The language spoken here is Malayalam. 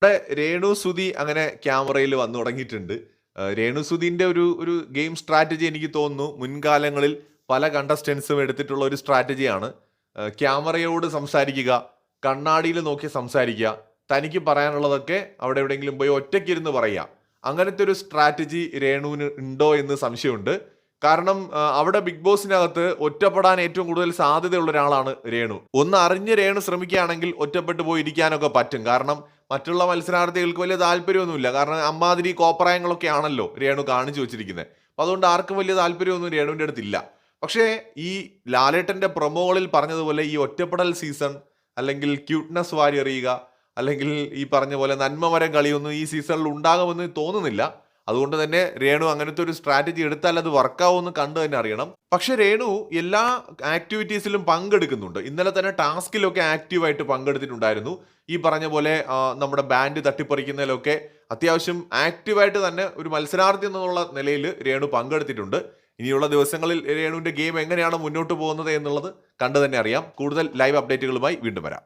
ഇവിടെ രേണു സുധി അങ്ങനെ ക്യാമറയിൽ വന്നു തുടങ്ങിയിട്ടുണ്ട്. രേണു സുധീന്റെ ഒരു ഗെയിം സ്ട്രാറ്റജി എനിക്ക് തോന്നുന്നു മുൻകാലങ്ങളിൽ പല കണ്ടസ്റ്റൻസും എടുത്തിട്ടുള്ള ഒരു സ്ട്രാറ്റജിയാണ്. ക്യാമറയോട് സംസാരിക്കുക, കണ്ണാടിയിൽ നോക്കി സംസാരിക്കുക, തനിക്ക് പറയാനുള്ളതൊക്കെ അവിടെ എവിടെയെങ്കിലും പോയി ഒറ്റയ്ക്കിരുന്ന് പറയുക. അങ്ങനത്തെ ഒരു സ്ട്രാറ്റജി രേണുവിന് ഉണ്ടോ എന്ന് സംശയമുണ്ട്. കാരണം അവിടെ ബിഗ് ബോസിനകത്ത് ഒറ്റപ്പെടാൻ ഏറ്റവും കൂടുതൽ സാധ്യതയുള്ള ഒരാളാണ് രേണു. ഒന്ന് അറിഞ്ഞ് രേണു ശ്രമിക്കുകയാണെങ്കിൽ ഒറ്റപ്പെട്ടു പോയി ഇരിക്കാനൊക്കെ പറ്റും. കാരണം മറ്റുള്ള മത്സരാർത്ഥികൾക്ക് വലിയ താല്പര്യമൊന്നുമില്ല. കാരണം അമ്മാതിരി കോപ്രായങ്ങളൊക്കെ ആണല്ലോ രേണു കാണിച്ചു വെച്ചിരിക്കുന്നത്. അപ്പം അതുകൊണ്ട് ആർക്കും വലിയ താല്പര്യമൊന്നും രേണുവിൻ്റെ അടുത്തില്ല. പക്ഷേ ഈ ലാലേട്ടൻ്റെ പ്രൊമോകളിൽ പറഞ്ഞതുപോലെ ഈ ഒറ്റപ്പെടൽ സീസൺ അല്ലെങ്കിൽ ക്യൂട്ട്നെസ് വാരി എറിയുക അല്ലെങ്കിൽ ഈ പറഞ്ഞ പോലെ നന്മമരം കളിയൊന്നും ഈ സീസണിൽ ഉണ്ടാകുമെന്ന് തോന്നുന്നില്ല. അതുകൊണ്ട് തന്നെ രേണു അങ്ങനത്തെ ഒരു സ്ട്രാറ്റജി എടുത്താൽ അത് വർക്കാവുമെന്ന് കണ്ടു തന്നെ അറിയണം. പക്ഷെ രേണു എല്ലാ ആക്ടിവിറ്റീസിലും പങ്കെടുക്കുന്നുണ്ട്. ഇന്നലെ തന്നെ ടാസ്കിലൊക്കെ ആക്റ്റീവായിട്ട് പങ്കെടുത്തിട്ടുണ്ടായിരുന്നു. ഈ പറഞ്ഞ പോലെ നമ്മുടെ ബാൻഡ് തട്ടിപ്പറിക്കുന്നതിലൊക്കെ അത്യാവശ്യം ആക്റ്റീവായിട്ട് തന്നെ ഒരു മത്സരാർത്ഥി എന്നുള്ള നിലയിൽ രേണു പങ്കെടുത്തിട്ടുണ്ട്. ഇനിയുള്ള ദിവസങ്ങളിൽ രേണുവിന്റെ ഗെയിം എങ്ങനെയാണ് മുന്നോട്ട് പോകുന്നത് എന്നുള്ളത് കണ്ടു തന്നെ അറിയാം. കൂടുതൽ ലൈവ് അപ്ഡേറ്റുകളുമായി വീണ്ടും വരാം.